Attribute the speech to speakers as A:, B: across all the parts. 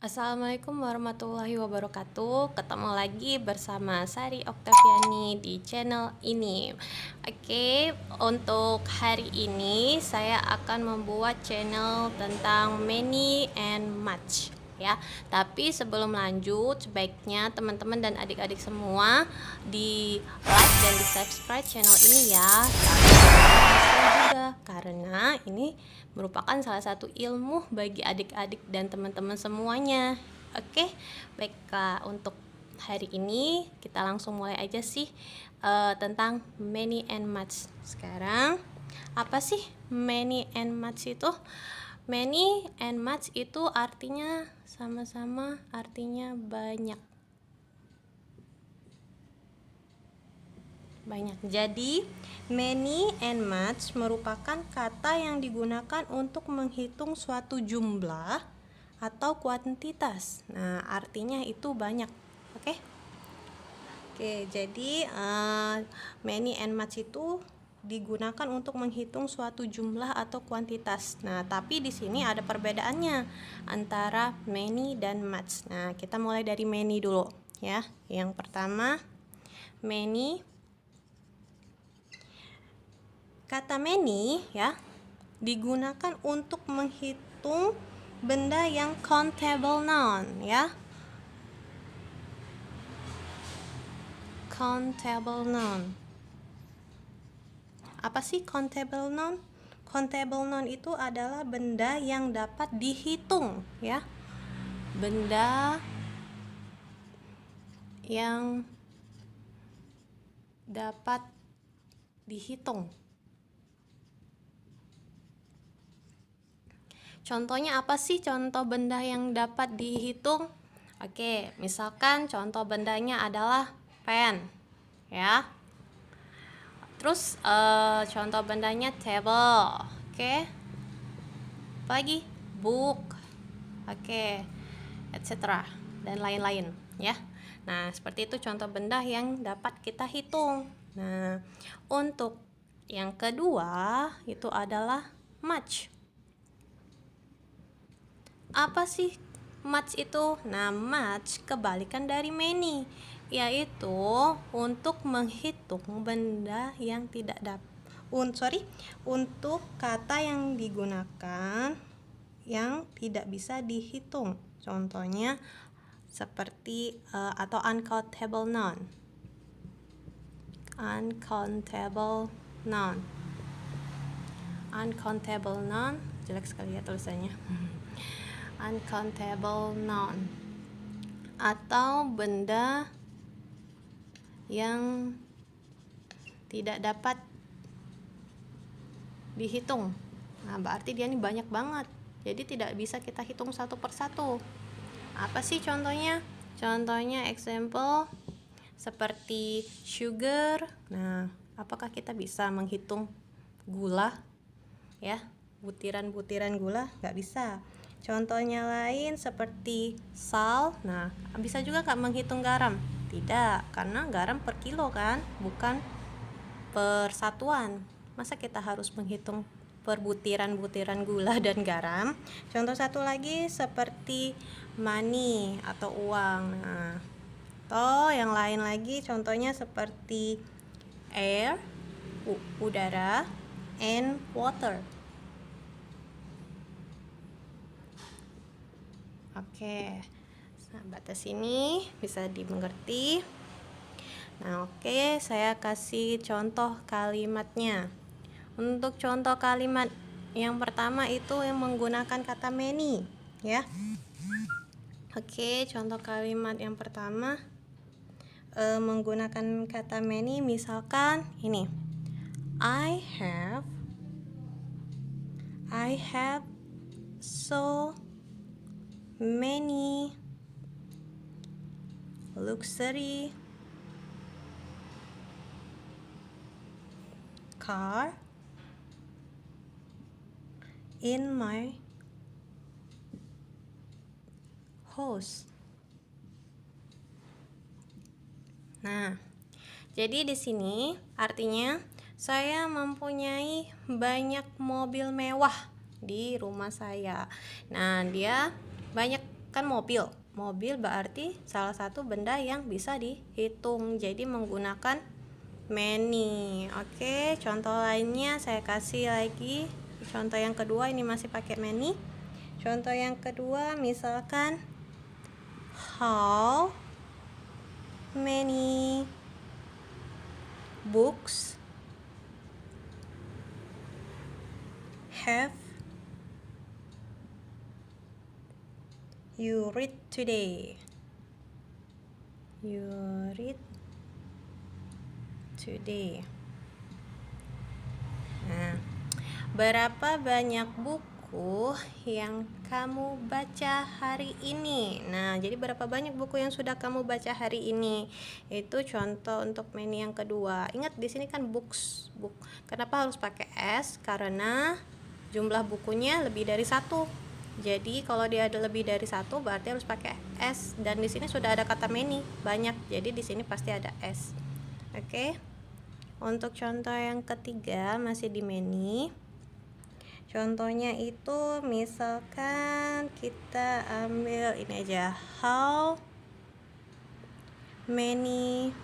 A: Assalamualaikum warahmatullahi wabarakatuh. Ketemu lagi bersama Sari Oktaviani di channel ini. Oke, untuk hari ini saya akan membuat channel tentang many and much ya. Tapi sebelum lanjut, sebaiknya teman-teman dan adik-adik semua di like dan di subscribe channel ini ya. Juga karena ini merupakan salah satu ilmu bagi adik-adik dan teman-teman semuanya. Oke, baiklah, untuk hari ini kita langsung mulai aja sih tentang many and much. Sekarang apa sih many and much itu? Many and much itu artinya sama-sama artinya banyak. Jadi, many and much merupakan kata yang digunakan untuk menghitung suatu jumlah atau kuantitas. Nah, artinya itu banyak. Oke? Oke, jadi many and much itu digunakan untuk menghitung suatu jumlah atau kuantitas. Nah, tapi di sini ada perbedaannya antara many dan much. Nah, kita mulai dari many dulu ya. Yang pertama, many. Kata many ya digunakan untuk menghitung benda yang countable noun ya. Countable noun. Apa sih countable noun? Countable noun itu adalah benda yang dapat dihitung ya. Benda yang dapat dihitung. Contohnya apa sih contoh benda yang dapat dihitung? Oke, misalkan contoh bendanya adalah pen, ya. Terus contoh bendanya table, oke. Apa lagi? Book, oke, etc. dan lain-lain, ya. Nah, seperti itu contoh benda yang dapat kita hitung. Nah, untuk yang kedua itu adalah much. Apa sih much itu? Nah, much kebalikan dari many, yaitu untuk menghitung benda yang tidak dapat. Untuk kata yang digunakan yang tidak bisa dihitung. Contohnya seperti atau uncountable noun. Uncountable noun. Uncountable noun, jelek sekali ya tulisannya. Uncountable noun atau benda yang tidak dapat dihitung. Nah, berarti dia ini banyak banget, jadi tidak bisa kita hitung satu persatu. Apa sih contohnya? Contohnya example seperti sugar. Nah, apakah kita bisa menghitung gula ya, butiran-butiran gula? Nggak bisa. Contohnya lain seperti salt. Nah, bisa juga nggak menghitung garam? Tidak, karena garam per kilo kan, bukan per satuan. Masa kita harus menghitung per butiran-butiran gula dan garam? Contoh satu lagi seperti money atau uang. Nah, atau yang lain lagi contohnya seperti air, udara, and water. Oke, batas ini bisa dimengerti. Nah, oke, saya kasih contoh kalimatnya. Untuk contoh kalimat yang pertama itu yang menggunakan kata many, ya. Oke, contoh kalimat yang pertama menggunakan kata many, misalkan ini. I have so many luxury car in my house. Nah, jadi di sini artinya saya mempunyai banyak mobil mewah di rumah saya. Nah, dia banyak kan mobil berarti salah satu benda yang bisa dihitung, jadi menggunakan many. Oke, contoh lainnya saya kasih lagi. Contoh yang kedua ini masih pakai many. Contoh yang kedua misalkan how many books have you read today? You read today. Nah, berapa banyak buku yang kamu baca hari ini? Nah, jadi berapa banyak buku yang sudah kamu baca hari ini? Itu contoh untuk many yang kedua. Ingat di sini kan books, book. Kenapa harus pakai s? Karena jumlah bukunya lebih dari satu. Jadi kalau dia ada lebih dari satu berarti harus pakai s, dan di sini sudah ada kata many, banyak. Jadi di sini pasti ada s. Oke. Untuk contoh yang ketiga masih di many. Contohnya itu misalkan kita ambil ini aja, how many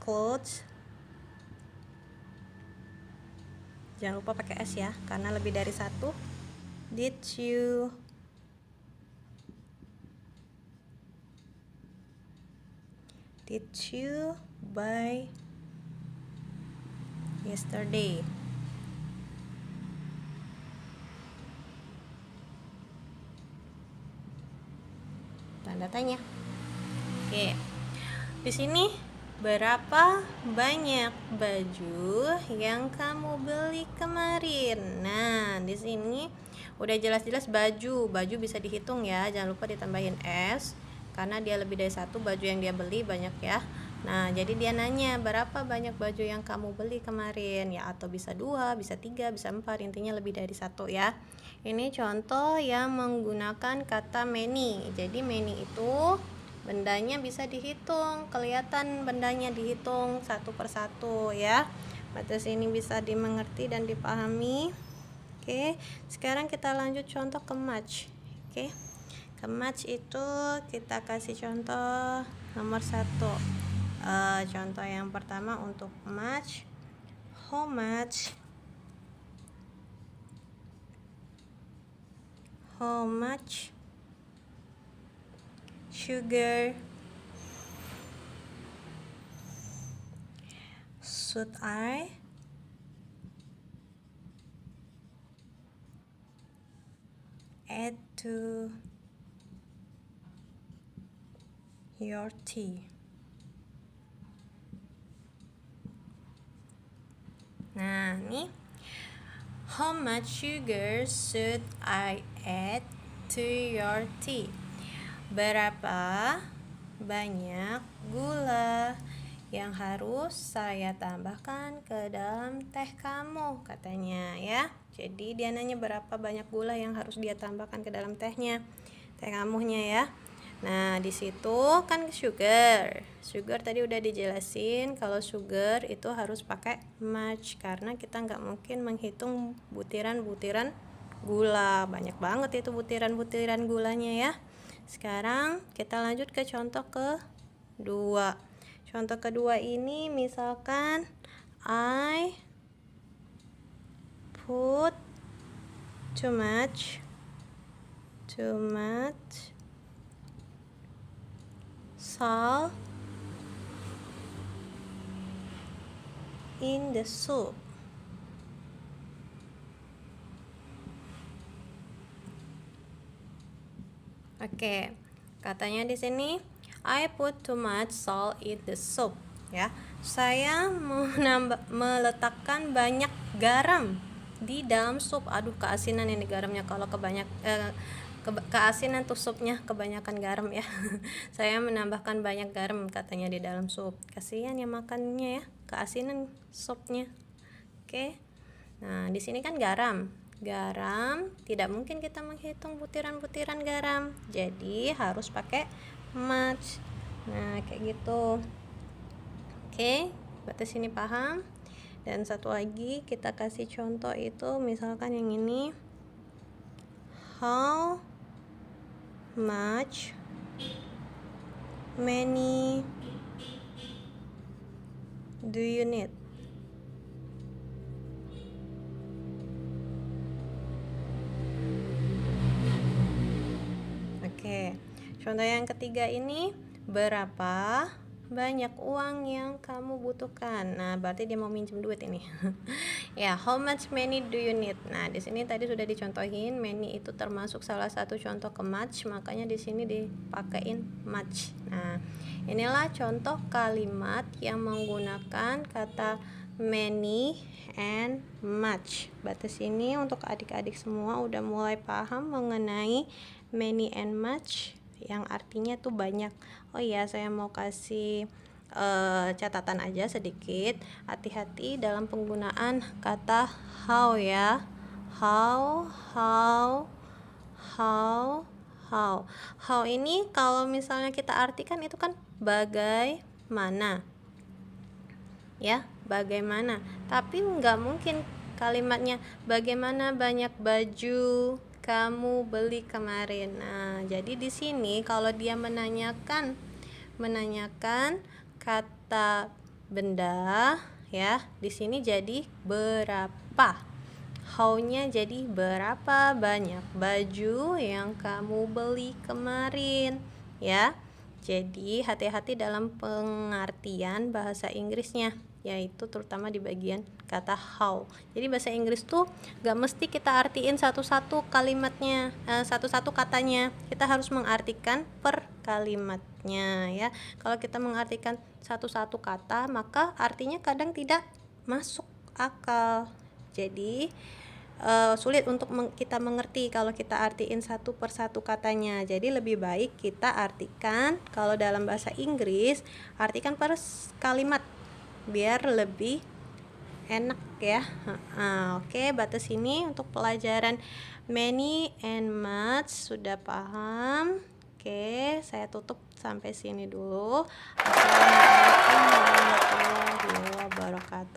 A: clothes, jangan lupa pakai s ya karena lebih dari satu, did you buy yesterday? Tanda tanya. Oke. Di sini berapa banyak baju yang kamu beli kemarin? Nah, di sini udah jelas-jelas baju bisa dihitung ya. Jangan lupa ditambahin s karena dia lebih dari satu baju yang dia beli, banyak ya. Nah, jadi dia nanya berapa banyak baju yang kamu beli kemarin ya, atau bisa 2, bisa 3, bisa 4, intinya lebih dari satu ya. Ini contoh yang menggunakan kata many. Jadi many itu bendanya bisa dihitung, kelihatan bendanya dihitung satu persatu ya. Batas ini bisa dimengerti dan dipahami. Oke, sekarang kita lanjut contoh ke match. Oke, ke match itu kita kasih contoh nomor 1. Contoh yang pertama untuk match, how much sugar should I add to your tea? Nah, nih, how much sugar should I add to your tea? Berapa banyak gula yang harus saya tambahkan ke dalam teh kamu, katanya ya. Jadi dia nanya berapa banyak gula yang harus dia tambahkan ke dalam teh kamunya ya. Nah, di situ kan sugar tadi udah dijelasin kalau sugar itu harus pakai much karena kita nggak mungkin menghitung butiran-butiran gula, banyak banget itu butiran-butiran gulanya ya. Sekarang kita lanjut ke contoh kedua. Contoh kedua ini misalkan I put too much salt in the soup. Oke, katanya di sini I put too much salt in the soup ya. Saya meletakkan banyak garam di dalam sup. Aduh, keasinan ini garamnya kalau keasinan tuh supnya kebanyakan garam ya. Saya menambahkan banyak garam katanya di dalam sup. Kasihan ya makannya ya, keasinan supnya. Oke. Nah, di sini kan garam tidak mungkin kita menghitung butiran-butiran garam, jadi harus pakai much. Nah, kayak gitu. Oke, batas ini paham. Dan satu lagi kita kasih contoh itu misalkan yang ini, How much money do you need? Oke, contoh yang ketiga ini, berapa banyak uang yang kamu butuhkan? Nah, berarti dia mau minjem duit ini. Ya, how much money do you need? Nah, di sini tadi sudah dicontohin, money itu termasuk salah satu contoh ke much, makanya di sini dipakein much. Nah, inilah contoh kalimat yang menggunakan kata many and much. Batas ini untuk adik-adik semua udah mulai paham mengenai many and much yang artinya tuh banyak. Oh iya, saya mau kasih catatan aja sedikit. Hati-hati dalam penggunaan kata how ya. How ini kalau misalnya kita artikan itu kan bagaimana ya, bagaimana, tapi nggak mungkin kalimatnya bagaimana banyak baju kamu beli kemarin. Nah, jadi di sini kalau dia menanyakan kata benda ya, di sini jadi berapa. How-nya jadi berapa banyak baju yang kamu beli kemarin ya. Jadi hati-hati dalam pengertian bahasa Inggrisnya, yaitu terutama di bagian kata how. Jadi bahasa Inggris tuh gak mesti kita artiin satu-satu kalimatnya, satu-satu katanya. Kita harus mengartikan per kalimatnya ya. Kalau kita mengartikan satu-satu kata, maka artinya kadang tidak masuk akal. Jadi sulit untuk kita mengerti kalau kita artiin satu persatu katanya. Jadi lebih baik kita artikan, kalau dalam bahasa Inggris artikan per kalimat biar lebih enak ya. Oke, batas ini untuk pelajaran many and much sudah paham. Oke, saya tutup sampai sini dulu. Assalamualaikum warahmatullahi wabarakatuh.